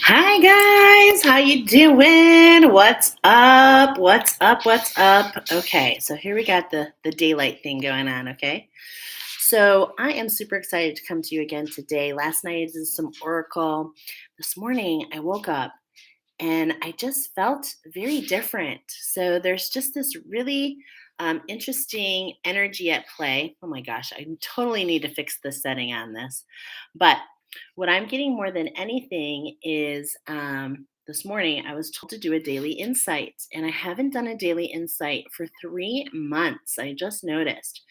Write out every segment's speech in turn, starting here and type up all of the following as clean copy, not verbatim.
Hi guys, how you doing? What's up? What's up? What's up? Okay, so here we got the daylight thing going on, okay? So I am super excited to come to you again today. Last night I did some oracle. This morning I woke up and I just felt very different. So there's just this really interesting energy at play. Oh my gosh, I totally need to fix the setting on this. But what I'm getting more than anything is this morning I was told to do a daily insight, and I haven't done a daily insight for 3 months. I just noticed.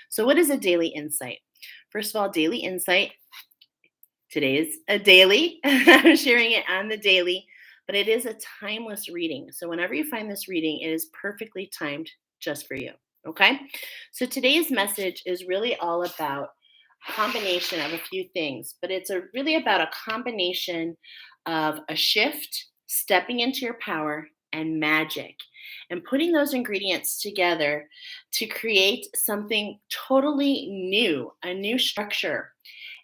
So, what is a daily insight? First of all, daily insight. Today is a daily. I'm sharing it on the daily, but it is a timeless reading. So whenever you find this reading, it is perfectly timed just for you. Okay. So today's message is really all about a combination of a few things, but it's really about a combination of a shift, stepping into your power, and magic, and putting those ingredients together to create something totally new, a new structure.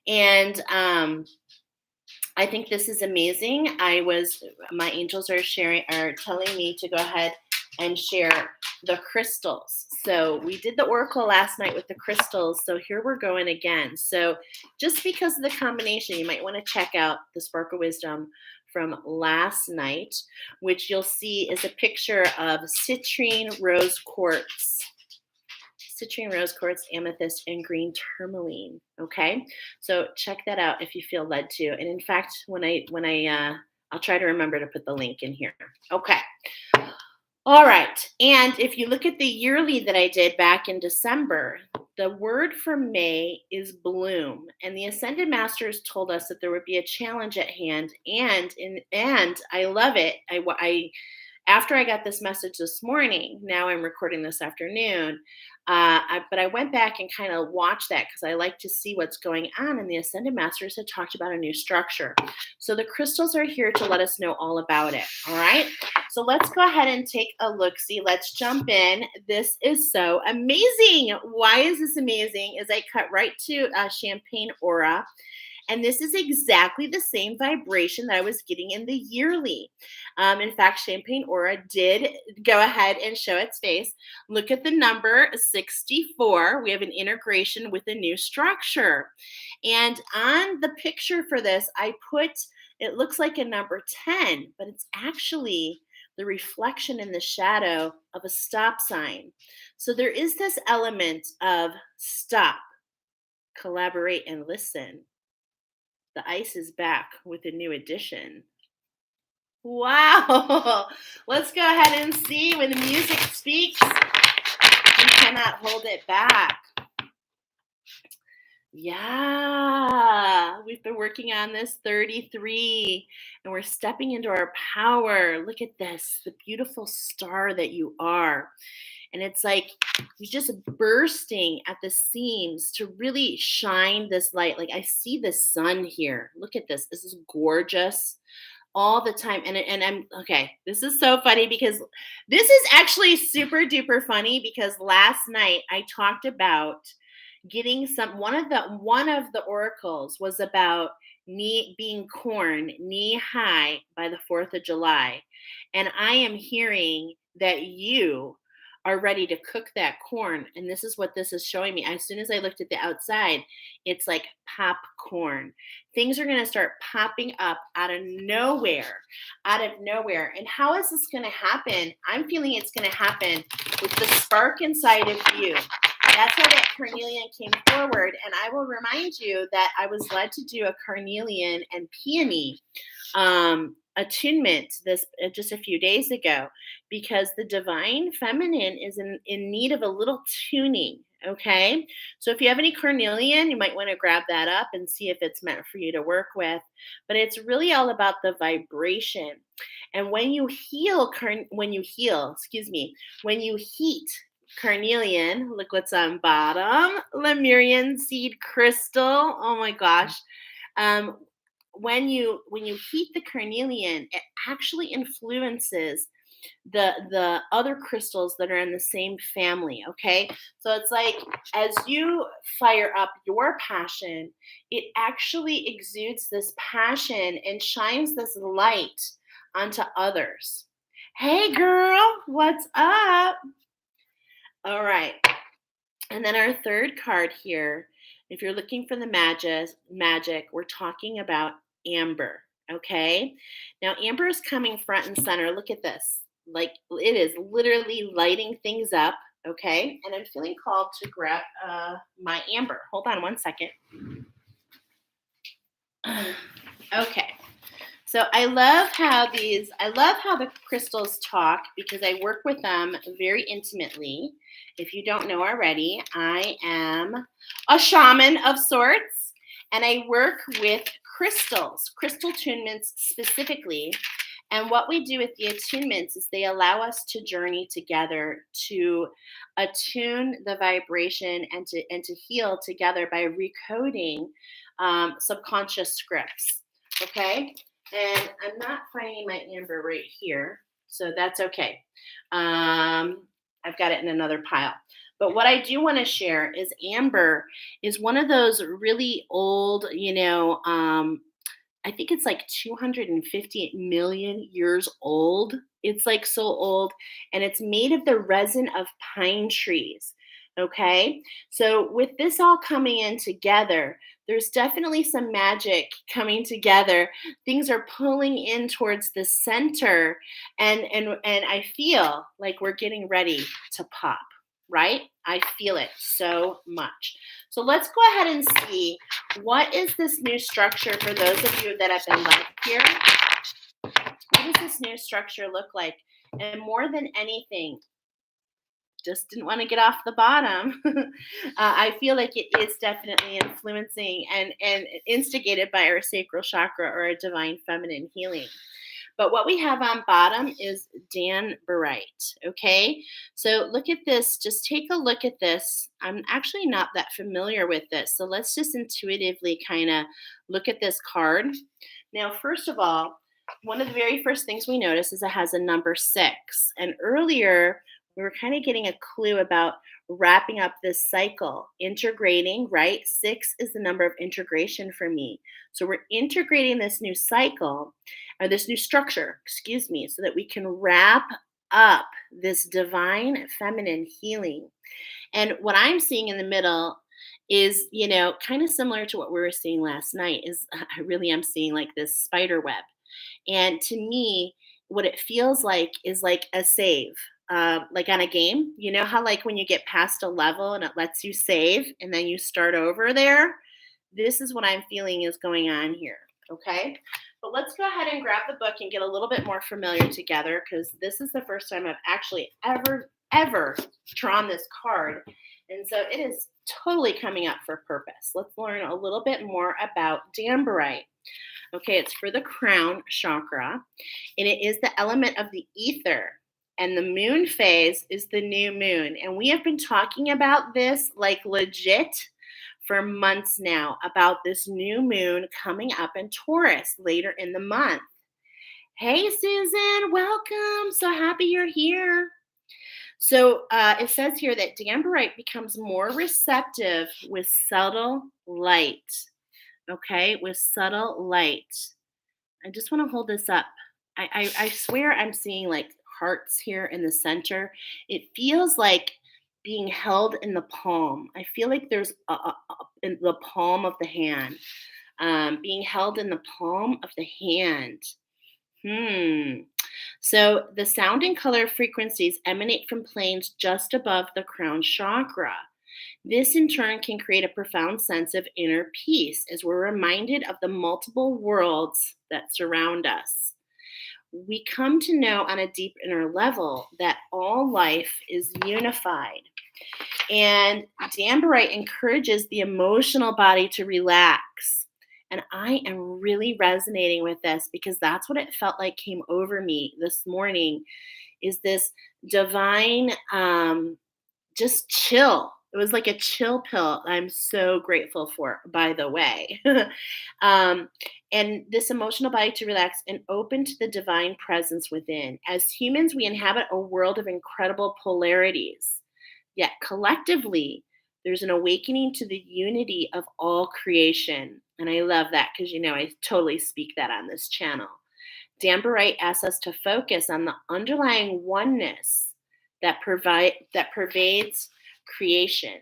And I think this is amazing. My angels are telling me to go ahead and share the crystals. So we did the oracle last night with the crystals. So here we're going again. So just because of the combination, you might want to check out the Sparkle Wisdom from last night, which you'll see is a picture of citrine rose quartz, amethyst, and green tourmaline. Okay, so check that out if you feel led to. And in fact, I'll try to remember to put the link in here. Okay. All right. And if you look at the yearly that I did back in December, the word for May is bloom. And the Ascended Masters told us that there would be a challenge at hand. And I love it. After I got this message this morning, now I'm recording this afternoon, but I went back and kind of watched that because I like to see what's going on. And the Ascended Masters had talked about a new structure. So the crystals are here to let us know all about it. All right. So let's go ahead and take a look. See, let's jump in. This is so amazing. Why is this amazing? Is I cut right to Champagne Aura. And this is exactly the same vibration that I was getting in the yearly. In fact, Champagne Aura did go ahead and show its face. Look at the number 64. We have an integration with a new structure. And on the picture for this, it looks like a number 10, but it's actually the reflection in the shadow of a stop sign. So there is this element of stop, collaborate, and listen. The ice is back with a new edition. Wow. Let's go ahead and see when the music speaks. You cannot hold it back. Yeah, we've been working on this 33 and we're stepping into our power. Look at this, the beautiful star that you are. And it's like you're just bursting at the seams to really shine this light. Like I see the sun here. Look at this. This is gorgeous all the time. And I'm okay. This is so funny because this is actually super duper funny because last night I talked about getting one of the oracles was about being corn knee high by the 4th of July. And I am hearing that you are ready to cook that corn. And this is what this is showing me. As soon as I looked at the outside, it's like popcorn. Things are going to start popping up out of nowhere, out of nowhere. And how is this going to happen? I'm feeling it's going to happen with the spark inside of you. That's how that carnelian came forward. And I will remind you that I was led to do a carnelian and peony attunement this just a few days ago because the divine feminine is in need of a little tuning. Okay. So if you have any carnelian, you might want to grab that up and see if it's meant for you to work with. But it's really all about the vibration. And when you heat carnelian, look what's on bottom, Lemurian seed crystal. Oh my gosh. When you heat the carnelian, it actually influences the other crystals that are in the same family, okay? So it's like as you fire up your passion, it actually exudes this passion and shines this light onto others. Hey girl, what's up? All right. And then our third card here, if you're looking for the magic, we're talking about amber. Okay. Now, amber is coming front and center. Look at this. Like it is literally lighting things up. Okay. And I'm feeling called to grab my amber. Hold on one second. Okay. So I love how the crystals talk because I work with them very intimately. If you don't know already, I am a shaman of sorts and I work with crystals, crystal attunements specifically. And what we do with the attunements is they allow us to journey together to attune the vibration and to heal together by recoding subconscious scripts. Okay. And I'm not finding my amber right here, so that's okay. I've got it in another pile. But what I do want to share is amber is one of those really old, I think it's like 250 million years old. It's like so old, and it's made of the resin of pine trees. Okay. So, with this all coming in together, there's definitely some magic coming together. Things are pulling in towards the center, and I feel like we're getting ready to pop, right? I feel it so much. So let's go ahead and see what is this new structure for those of you that have been live here. What does this new structure look like? And more than anything, just didn't want to get off the bottom. I feel like it is definitely influencing and instigated by our sacral chakra or a divine feminine healing. But what we have on bottom is danburite. Okay. So look at this. Just take a look at this. I'm actually not that familiar with this. So let's just intuitively kind of look at this card. Now, first of all, one of the very first things we notice is it has a number 6. And earlier, we were kind of getting a clue about wrapping up this cycle, integrating, right? 6 is the number of integration for me. So we're integrating this new cycle or this new structure, excuse me, so that we can wrap up this divine feminine healing. And what I'm seeing in the middle is, kind of similar to what we were seeing last night is I really am seeing like this spider web. And to me, what it feels like is like a save. Like on a game, you know how like when you get past a level and it lets you save and then you start over there? This is what I'm feeling is going on here. Okay. But let's go ahead and grab the book and get a little bit more familiar together because this is the first time I've actually ever drawn this card. And so it is totally coming up for purpose. Let's learn a little bit more about danburite. Okay, it's for the crown chakra, and it is the element of the ether. And the moon phase is the new moon. And we have been talking about this like legit for months now about this new moon coming up in Taurus later in the month. Hey, Susan, welcome. So happy you're here. So it says here that danburite becomes more receptive with subtle light. Okay, with subtle light. I just want to hold this up. I swear I'm seeing like hearts here in the center. It feels like being held in the palm. I feel like there's in the palm of the hand, being held in the palm of the hand. So the sound and color frequencies emanate from planes just above the crown chakra. This in turn can create a profound sense of inner peace as we're reminded of the multiple worlds that surround us. We come to know on a deep inner level that all life is unified. And danburite encourages the emotional body to relax. And I am really resonating with this because that's what it felt like came over me this morning is this divine just chill. It was like a chill pill I'm so grateful for, by the way. um, and this emotional body to relax and open to the divine presence within. As humans, we inhabit a world of incredible polarities, yet collectively, there's an awakening to the unity of all creation. And I love that because, I totally speak that on this channel. Dan Barite asks us to focus on the underlying oneness that pervades creation.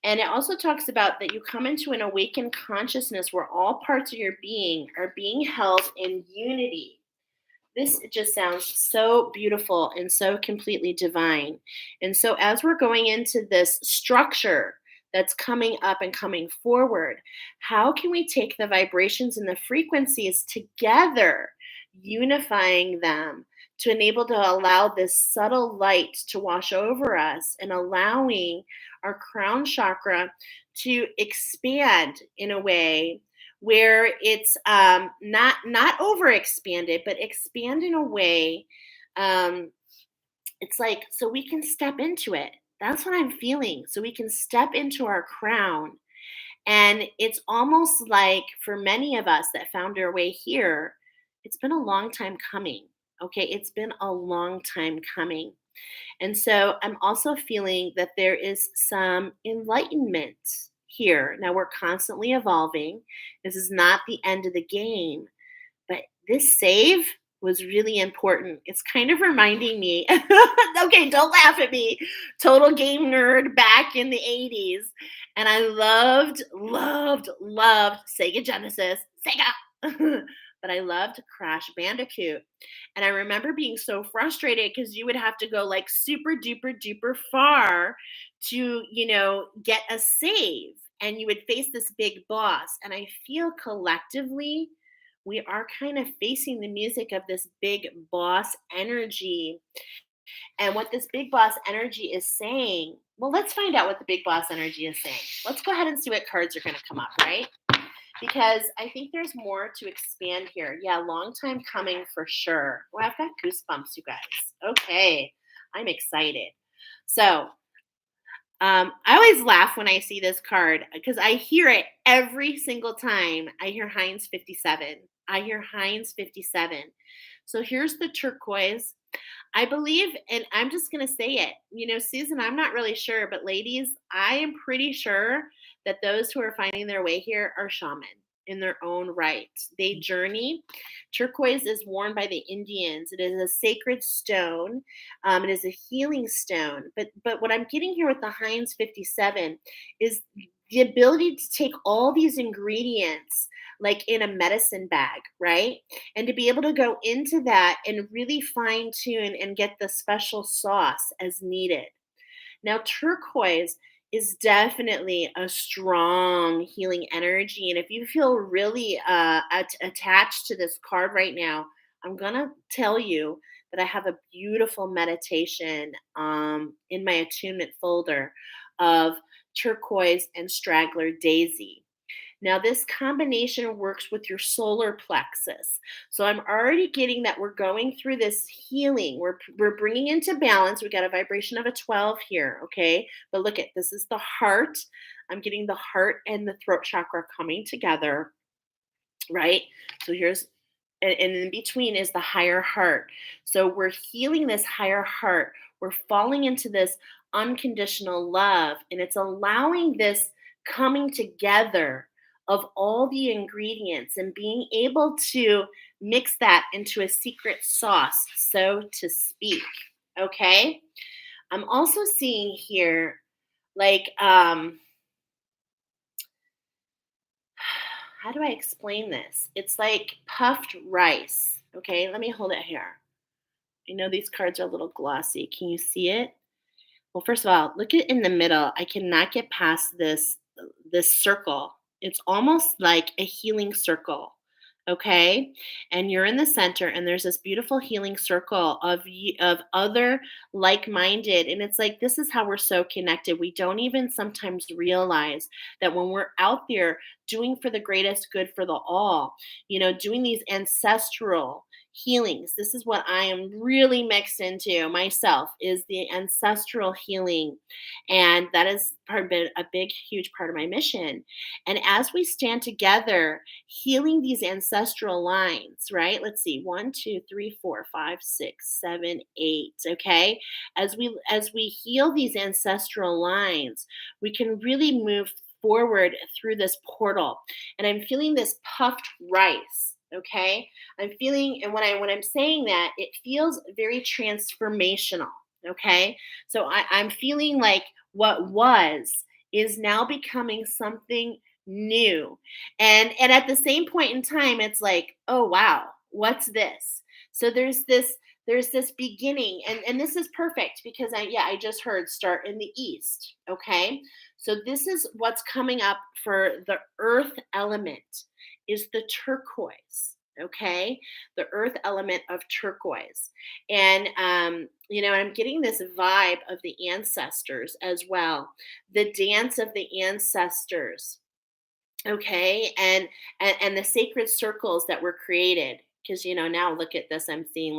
And it also talks about that you come into an awakened consciousness where all parts of your being are being held in unity. This just sounds so beautiful and so completely divine. And so, as we're going into this structure that's coming up and coming forward, how can we take the vibrations and the frequencies together, unifying them to enable to allow this subtle light to wash over us and allowing our crown chakra to expand in a way where it's not over expanded, but expand in a way. It's like so we can step into it. That's what I'm feeling. So we can step into our crown, and it's almost like for many of us that found our way here, it's been a long time coming. Okay, it's been a long time coming. And so I'm also feeling that there is some enlightenment here. Now we're constantly evolving. This is not the end of the game, but this save was really important. It's kind of reminding me, okay, don't laugh at me, total game nerd back in the 80s. And I loved Sega Genesis, Sega. But I loved Crash Bandicoot. And I remember being so frustrated because you would have to go like super duper duper far to, get a save. And you would face this big boss. And I feel collectively, we are kind of facing the music of this big boss energy. And what this big boss energy is saying, well, let's find out what the big boss energy is saying. Let's go ahead and see what cards are going to come up, right? Because I think there's more to expand here. Yeah, long time coming for sure. Well, I've got goosebumps, you guys. Okay, I'm excited. So, I always laugh when I see this card because I hear it every single time. I hear Heinz 57. I hear Heinz 57. So here's the turquoise. I believe, and I'm just going to say it, Susan, I'm not really sure, but ladies, I am pretty sure that those who are finding their way here are shaman in their own right. They journey. Turquoise is worn by the Indians. It is a sacred stone. It is a healing stone. But what I'm getting here with the Heinz 57 is the ability to take all these ingredients like in a medicine bag, right? And to be able to go into that and really fine tune and get the special sauce as needed. Now, turquoise is definitely a strong healing energy. And if you feel really attached to this card right now, I'm going to tell you that I have a beautiful meditation in my attunement folder of turquoise and straggler daisy. Now, this combination works with your solar plexus. So I'm already getting that we're going through this healing. We're bringing into balance. We got a vibration of a 12 here, okay? But look at this is the heart. I'm getting the heart and the throat chakra coming together, right? So here's and in between is the higher heart. So we're healing this higher heart. We're falling into this unconditional love, and it's allowing this coming together of all the ingredients and being able to mix that into a secret sauce, so to speak. Okay. I'm also seeing here, like, how do I explain this? It's like puffed rice. Okay, let me hold it here. I know these cards are a little glossy. Can you see it? Well, first of all, look at in the middle. I cannot get past this circle. It's almost like a healing circle. Okay? And you're in the center and there's this beautiful healing circle of other like-minded, and it's like this is how we're so connected. We don't even sometimes realize that when we're out there doing for the greatest good for the all, doing these ancestral healings. This is what I am really mixed into myself, is the ancestral healing. And that is been a big, huge part of my mission. And as we stand together, healing these ancestral lines, right? Let's see, 1, 2, 3, 4, 5, 6, 7, 8. Okay. As we heal these ancestral lines, we can really move forward through this portal. And I'm feeling this puffed rice. Okay. I'm feeling, and when I'm saying that, it feels very transformational. Okay. So I'm feeling like what was is now becoming something new. And at the same point in time, it's like, oh wow, what's this? So there's this beginning, and this is perfect because I just heard start in the east. Okay. So this is what's coming up for the earth element, is the turquoise. Okay. The earth element of turquoise. And I'm getting this vibe of the ancestors as well, the dance of the ancestors. Okay. And the sacred circles that were created, because now look at this, I'm seeing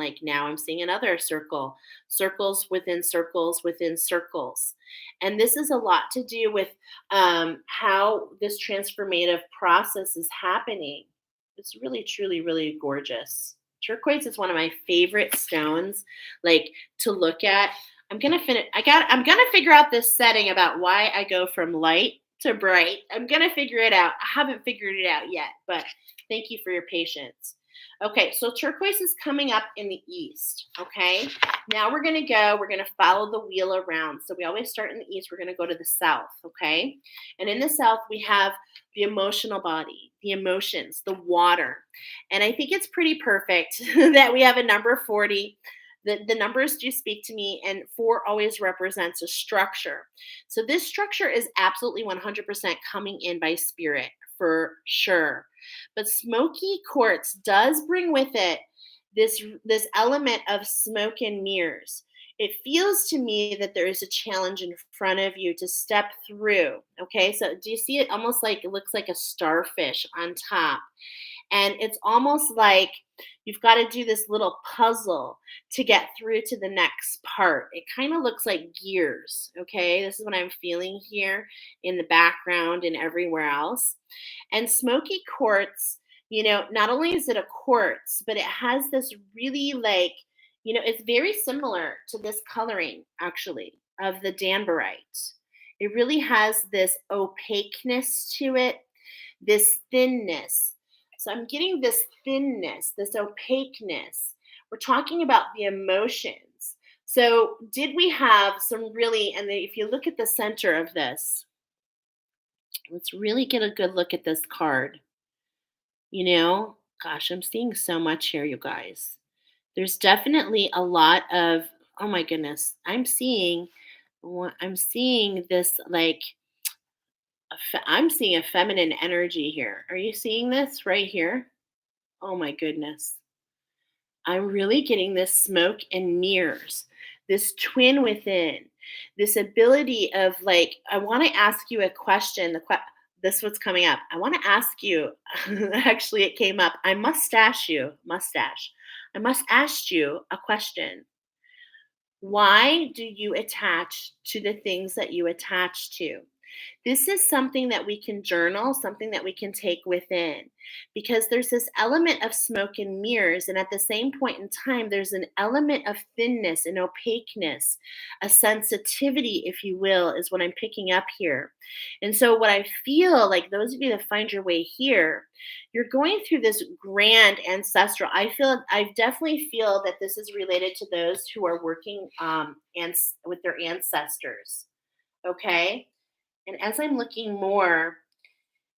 another circle, circles within circles within circles. And this is a lot to do with how this transformative process is happening. It's really truly really gorgeous. Turquoise is one of my favorite stones, like, to look at. I'm gonna figure out this setting about why I go from light to bright. I'm gonna figure it out. I haven't figured it out yet, but thank you for your patience. Okay, so turquoise is coming up in the east. Okay, now we're gonna follow the wheel around. So we always start in the east, we're gonna go to the south. Okay, and in the south, we have the emotional body, the emotions, the water. And I think it's pretty perfect that we have a number 40. The numbers do speak to me, and 4 always represents a structure. So this structure is absolutely 100% coming in by spirit for sure. But smoky quartz does bring with it this element of smoke and mirrors. It feels to me that there is a challenge in front of you to step through. Okay, so do you see it? Almost like it looks like a starfish on top. And it's almost like you've got to do this little puzzle to get through to the next part. It kind of looks like gears. Okay, this is what I'm feeling here in the background and everywhere else. And smoky quartz, not only is it a quartz, but it has this really, like, it's very similar to this coloring actually of the danbarite. It really has this opaqueness to it, this thinness. So I'm getting this thinness, this opaqueness. We're talking about the emotions. So did we have some really, and if you look at the center of this, let's really get a good look at this card. Gosh, I'm seeing so much here, you guys. There's definitely a lot of, oh my goodness, I'm seeing this, like, I'm seeing a feminine energy here. Are you seeing this right here? Oh my goodness. I'm really getting this smoke and mirrors, this twin within, this ability of, like, I want to ask you a question. This what's coming up. I want to ask you, actually, it came up. I must ask you a question. Why do you attach to the things that you attach to? This is something that we can journal, something that we can take within, because there's this element of smoke and mirrors. And at the same point in time, there's an element of thinness and opaqueness, a sensitivity, if you will, is what I'm picking up here. And so, what I feel like, those of you that find your way here, you're going through this grand ancestral. I definitely feel that this is related to those who are working and with their ancestors. Okay. And as I'm looking more,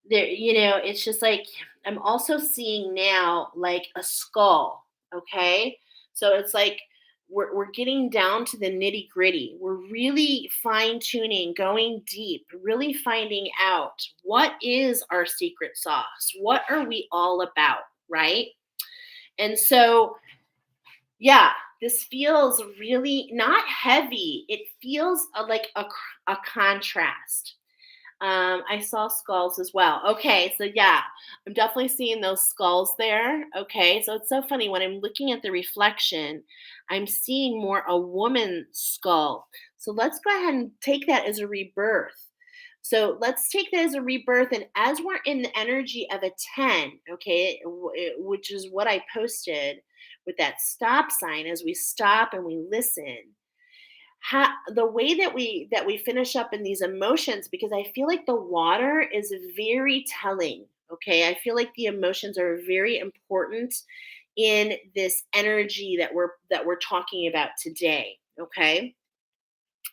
there, it's just like I'm also seeing now like a skull. Okay. So it's like we're getting down to the nitty gritty. We're really fine tuning, going deep, really finding out what is our secret sauce? What are we all about? Right. And so, yeah, this feels really not heavy. It feels like a contrast. I saw skulls as well. Okay, so yeah, I'm definitely seeing those skulls there. Okay, so it's so funny when I'm looking at the reflection, I'm seeing more a woman's skull. So let's go ahead and take that as a rebirth. So let's take that as a rebirth. And as we're in the energy of a 10, okay, which is what I posted with that stop sign, as we stop and we listen, the way that we finish up in these emotions, because I feel like the water is very telling. Okay, I feel like the emotions are very important in this energy that we're talking about today. Okay,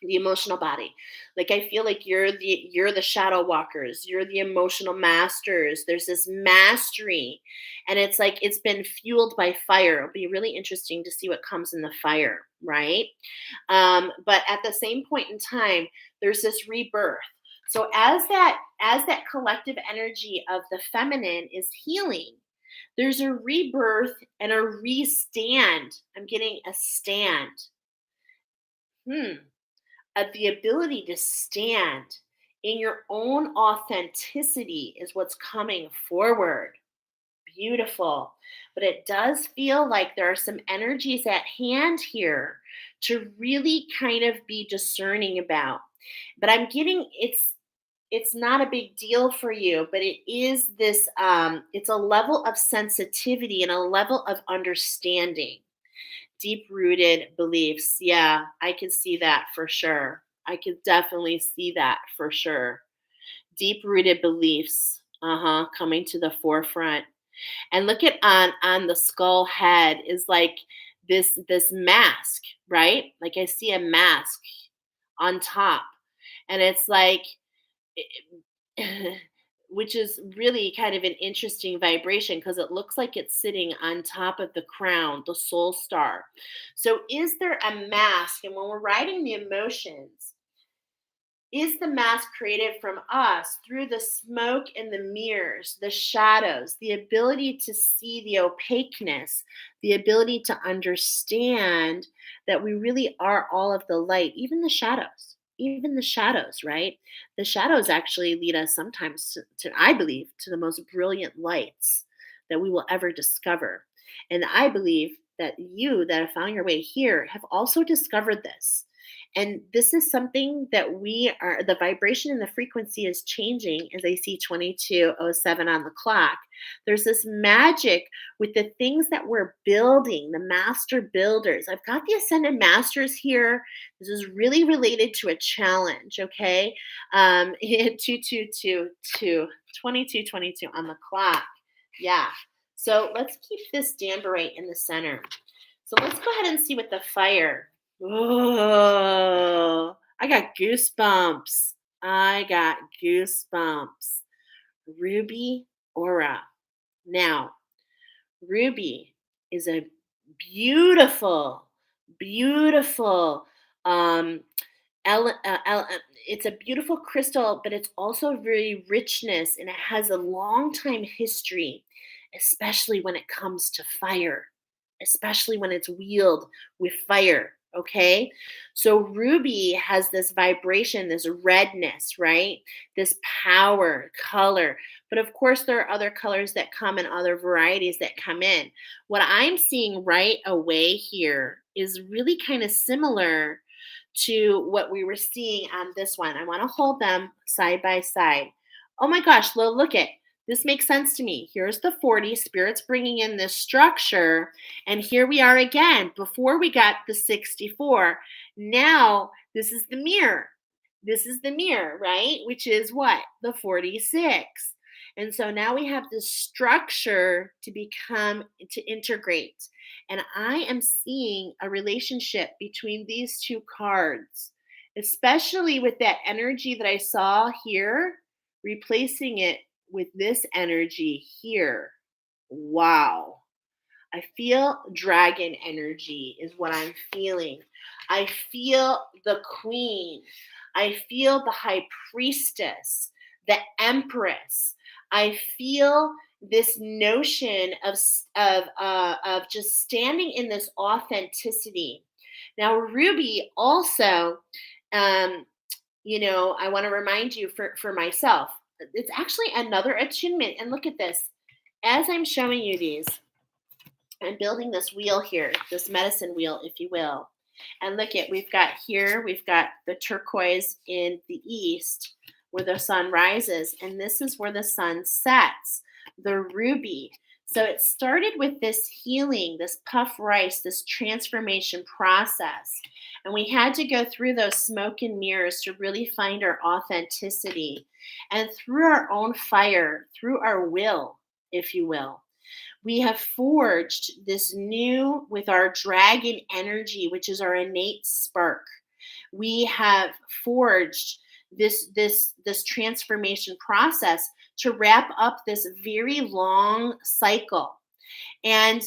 the emotional body. Like I feel like you're the shadow walkers, you're the emotional masters. There's this mastery, and it's like it's been fueled by fire. It'll be really interesting to see what comes in the fire, right? But at the same point in time, there's this rebirth. So as that collective energy of the feminine is healing, there's a rebirth and a restand. I'm getting a stand. The ability to stand in your own authenticity is what's coming forward. Beautiful. But it does feel like there are some energies at hand here to really kind of be discerning about. But I'm getting it's not a big deal for you, but it is this it's a level of sensitivity and a level of understanding. Deep rooted beliefs. Yeah, I could see that for sure. I could definitely see that for sure. Deep rooted beliefs, coming to the forefront. And look at on the skull head is like this mask, right? Like I see a mask on top, and it's like which is really kind of an interesting vibration because it looks like it's sitting on top of the crown, the soul star. So, is there a mask? And when we're writing the emotions, is the mask created from us through the smoke and the mirrors, the shadows, the ability to see the opaqueness, the ability to understand that we really are all of the light, even the shadows, right? The shadows actually lead us sometimes I believe, to the most brilliant lights that we will ever discover. And I believe that you that have found your way here have also discovered this, and this is something that the vibration and the frequency is changing as I see 2207 on the clock. There's this magic with the things that we're building, the master builders. I've got the Ascended Masters here. This is really related to a challenge, okay? 2222, 2222 on the clock. Yeah. So let's keep this Danbarite in the center. So let's go ahead and see what the fire. Oh, I got goosebumps. I got goosebumps. Ruby aura. Now, ruby is a beautiful, beautiful um it's a beautiful crystal, but it's also very richness, and it has a long time history, especially when it comes to fire, especially when it's wheeled with fire. Okay, so ruby has this vibration, this redness, right? This power, color. But of course, there are other colors that come and other varieties that come in. What I'm seeing right away here is really kind of similar to what we were seeing on this one. I want to hold them side by side. Oh my gosh, look at this makes sense to me. Here's the 40, spirits bringing in this structure. And here we are again. Before we got the 64. Now this is the mirror. This is the mirror, right? Which is what? The 46. And so now we have this structure to integrate. And I am seeing a relationship between these two cards, especially with that energy that I saw here, replacing it with this energy here. Wow. I feel dragon energy, is what I'm feeling. I feel the queen. I feel the high priestess, the empress. I feel this notion of just standing in this authenticity. Now, Ruby also, um, I want to remind you for myself. It's actually another attunement. And look at this. As I'm showing you these, I'm building this wheel here, this medicine wheel, if you will. And look at, we've got the turquoise in the east where the sun rises, and this is where the sun sets, the ruby. So it started with this healing, this puff rice, this transformation process. And we had to go through those smoke and mirrors to really find our authenticity. And through our own fire, through our will, if you will, we have forged this new with our dragon energy, which is our innate spark. We have forged this transformation process to wrap up this very long cycle. And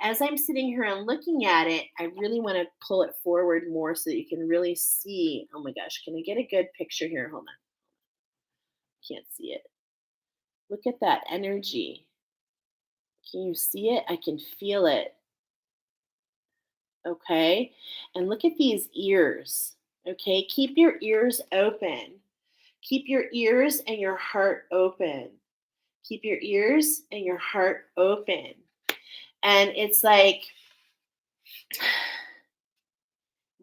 as I'm sitting here and looking at it, I really want to pull it forward more so that you can really see. Oh my gosh, can I get a good picture here? Hold on. Can't see it. Look at that energy. Can you see it? I can feel it. Okay. And look at these ears. Okay. Keep your ears open. Keep your ears and your heart open. Keep your ears and your heart open. And it's like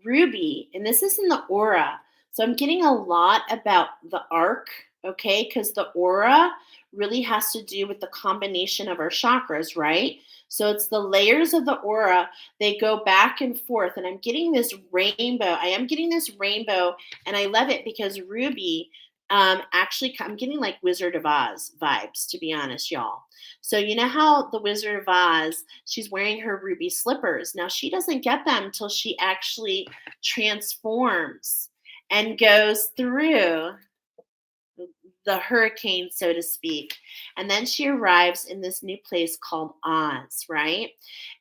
ruby, and this is in the aura. So I'm getting a lot about the arc, okay? Because the aura really has to do with the combination of our chakras, right? So it's the layers of the aura, they go back and forth. And I'm getting this rainbow. I am getting this rainbow, and I love it because ruby, actually, I'm getting like Wizard of Oz vibes, to be honest, y'all. So you know how the Wizard of Oz, she's wearing her ruby slippers. Now she doesn't get them until she actually transforms and goes through the hurricane, so to speak. And then she arrives in this new place called Oz, right?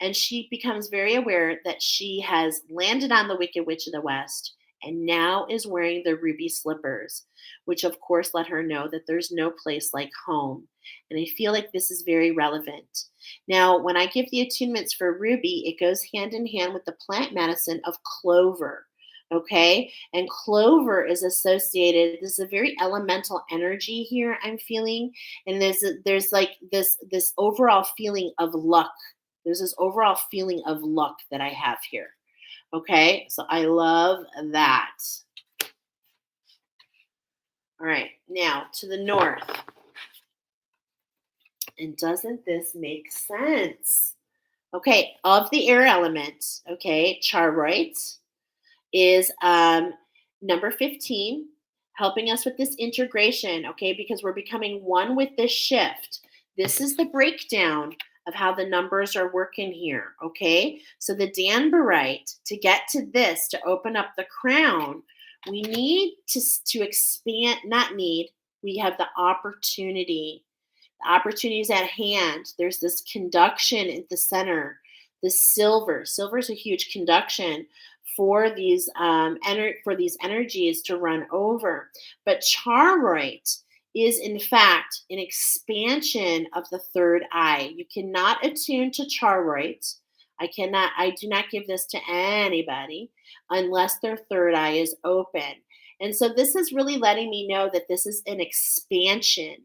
And she becomes very aware that she has landed on the Wicked Witch of the West and now is wearing the ruby slippers, which of course let her know that there's no place like home. And I feel like this is very relevant. Now, when I give the attunements for ruby, it goes hand in hand with the plant medicine of clover. Okay. And clover is associated, this is a very elemental energy here I'm feeling. And there's like this overall feeling of luck. There's this overall feeling of luck that I have here. Okay. So I love that. All right. Now to the north. And doesn't this make sense? Okay. Of the air element, okay, charoite is number 15, helping us with this integration, okay, because we're becoming one with this shift. This is the breakdown of how the numbers are working here, okay? So the danbarite, to get to this, to open up the crown, we need to expand, not need, we have the opportunity. The opportunity is at hand. There's this conduction at the center. The silver. Silver is a huge conduction for these for these energies to run over. But charoite is in fact an expansion of the third eye. You cannot attune to charoite. I do not give this to anybody unless their third eye is open. And so this is really letting me know that this is an expansion.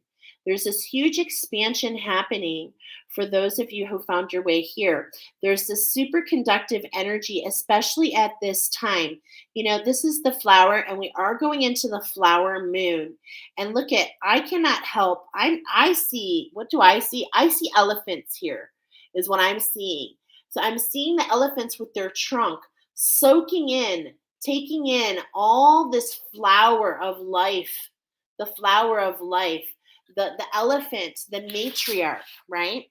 There's this huge expansion happening for those of you who found your way here. There's this superconductive energy, especially at this time. This is the flower, and we are going into the flower moon. And look at, I cannot help. I see, what do I see? I see elephants here, is what I'm seeing. So I'm seeing the elephants with their trunk soaking in, taking in all this flower of life, the flower of life. The elephant, the matriarch, right?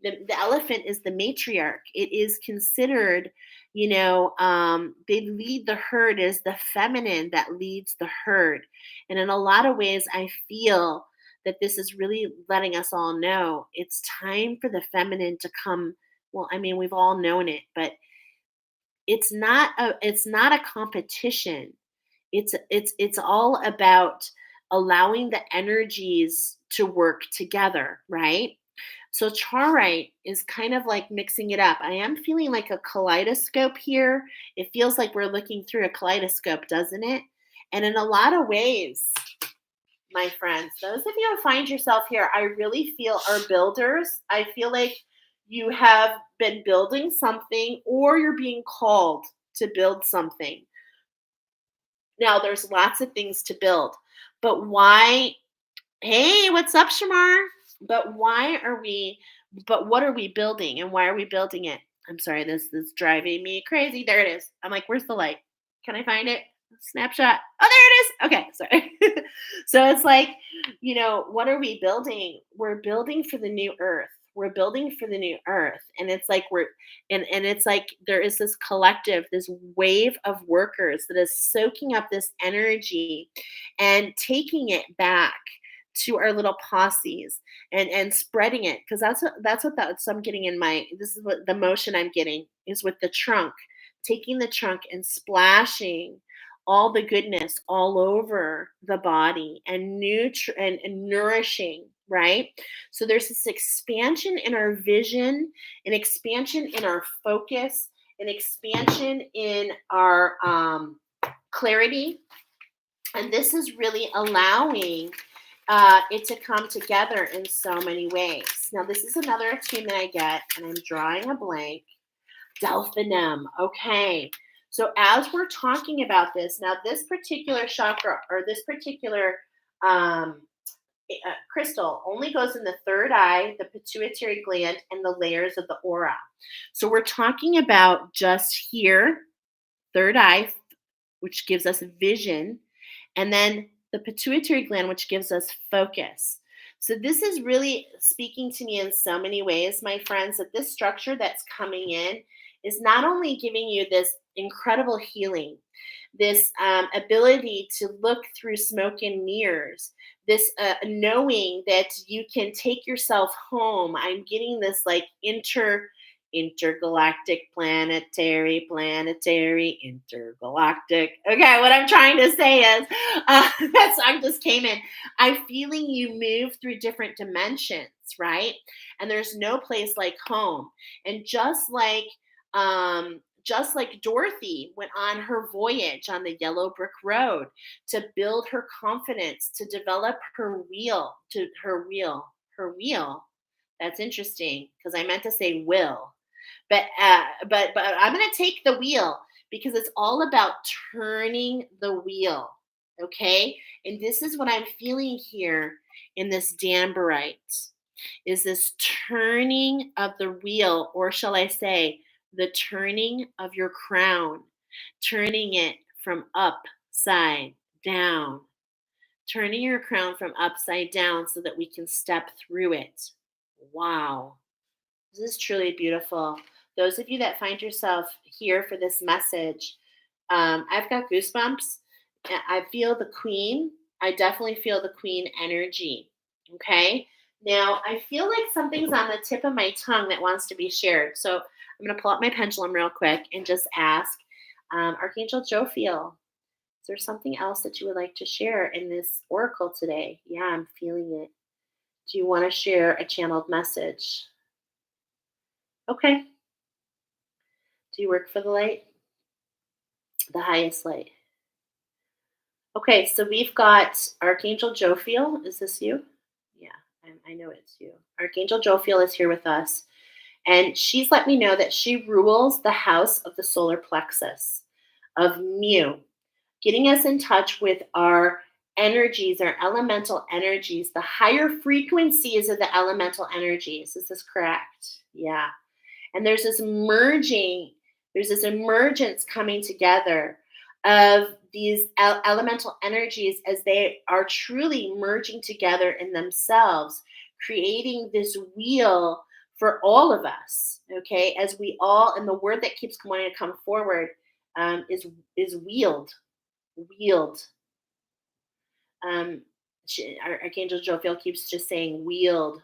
The elephant is the matriarch. It is considered, they lead the herd as the feminine that leads the herd. And in a lot of ways, I feel that this is really letting us all know it's time for the feminine to come. Well, I mean, we've all known it, but it's not a competition. It's all about allowing the energies to work together, right? So charoite is kind of like mixing it up. I am feeling like a kaleidoscope here. It feels like we're looking through a kaleidoscope, doesn't it? And in a lot of ways, my friends, those of you who find yourself here, I really feel are builders. I feel like you have been building something or you're being called to build something. Now, there's lots of things to build, but why? Hey, what's up, Shamar? But why are we, but what are we building and why are we building it? I'm sorry, this is driving me crazy. There it is. I'm like, where's the light? Can I find it? Snapshot. Oh, there it is. Okay, sorry. So it's like, what are we building? We're building for the new earth. We're building for the new earth. And it's like and it's like there is this collective, this wave of workers that is soaking up this energy and taking it back to our little posses and spreading it, because that's I'm getting in my, this is what the motion I'm getting is with the trunk, taking the trunk and splashing all the goodness all over the body and and nourishing, right? So there's this expansion in our vision, an expansion in our focus, an expansion in our clarity, and this is really allowing it to come together in so many ways. Now, this is another attunement I get, and I'm drawing a blank. Delphinum. Okay. So, as we're talking about this, now, this particular chakra or this particular um, crystal only goes in the third eye, the pituitary gland, and the layers of the aura. So, we're talking about just here, third eye, which gives us vision, and then the pituitary gland, which gives us focus. So, this is really speaking to me in so many ways, my friends, that this structure that's coming in is not only giving you this incredible healing, this ability to look through smoke and mirrors, this knowing that you can take yourself home. I'm getting this like intergalactic, planetary, intergalactic. Okay, what I'm trying to say is that song just came in. I'm feeling you move through different dimensions, right? And there's no place like home. And just like Dorothy went on her voyage on the yellow brick road to build her confidence, to develop her wheel. That's interesting because I meant to say will, but I'm going to take the wheel because it's all about turning the wheel. Okay, and this is what I'm feeling here in this Danbarite is this turning of the wheel, or shall I say, the turning of your crown, turning it from upside down, turning your crown from upside down so that we can step through it. Wow. This is truly beautiful. Those of you that find yourself here for this message, I've got goosebumps. I feel the queen. I definitely feel the queen energy. Okay. Now, I feel like something's on the tip of my tongue that wants to be shared. So I'm going to pull up my pendulum real quick and just ask Archangel Jophiel, is there something else that you would like to share in this oracle today? Yeah, I'm feeling it. Do you want to share a channeled message? Okay. Do you work for the light? The highest light. Okay, so we've got Archangel Jophiel. Is this you? Yeah, I know it's you. Archangel Jophiel is here with us, and she's let me know that she rules the house of the solar plexus of Mu, getting us in touch with our energies, our elemental energies, the higher frequencies of the elemental energies. Is this correct? Yeah. And there's this emergence coming together of these elemental energies as they are truly merging together in themselves, creating this wheel for all of us. Okay, as we all, and the word that keeps wanting to come forward is wield. Um, Archangel Jophiel keeps just saying, wield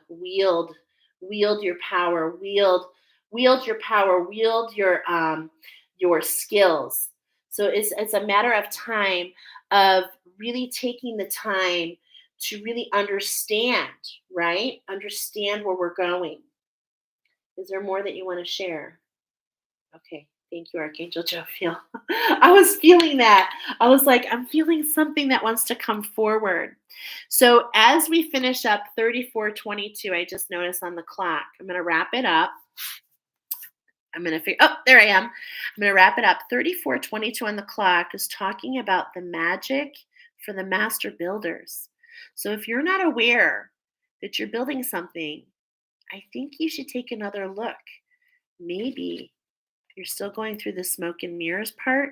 your power, wield your power, wield your skills. So it's a matter of time of really taking the time to really understand, right? Understand where we're going. Is there more that you want to share? Okay. Thank you, Archangel Jophiel. I was feeling that. I was like, I'm feeling something that wants to come forward. So as we finish up 34:22, I just noticed on the clock, I'm going to wrap it up. I'm going to figure, oh, there I am. I'm going to wrap it up. 34:22 on the clock is talking about the magic for the master builders. So if you're not aware that you're building something, I think you should take another look. Maybe you're still going through the smoke and mirrors part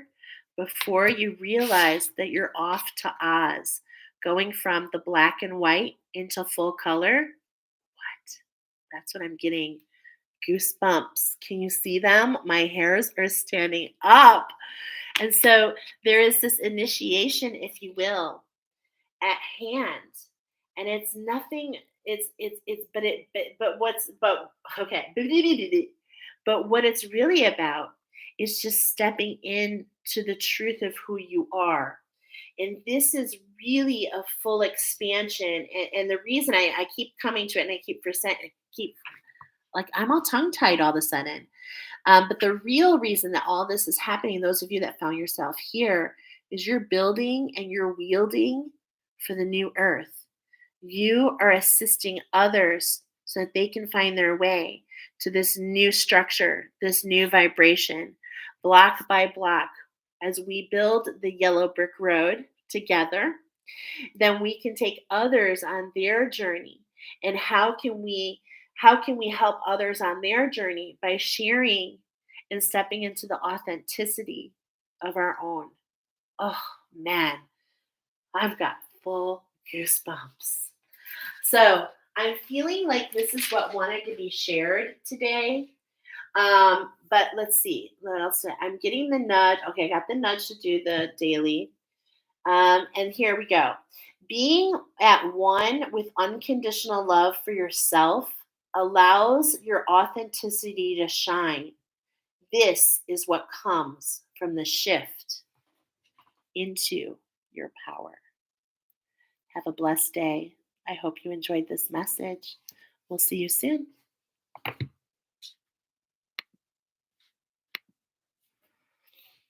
before you realize that you're off to Oz, going from the black and white into full color. What? That's what I'm getting. Goosebumps. Can you see them? My hairs are standing up. And so there is this initiation, if you will, at hand. And it's nothing, but what's, but, okay. But what it's really about is just stepping into the truth of who you are. And this is really a full expansion. And the reason I keep coming to it and I keep like I'm all tongue tied all of a sudden. But the real reason that all this is happening, those of you that found yourself here, is you're building and you're wielding for the new earth. You are assisting others so that they can find their way to this new structure, this new vibration, block by block. As we build the yellow brick road together, then we can take others on their journey. And how can we help others on their journey? By sharing and stepping into the authenticity of our own. Oh man, I've got full goosebumps. So I'm feeling like this is what wanted to be shared today. But let's see what else. I'm getting the nudge. Okay, I got the nudge to do the daily. And here we go. Being at one with unconditional love for yourself allows your authenticity to shine. This is what comes from the shift into your power. Have a blessed day. I hope you enjoyed this message. We'll see you soon.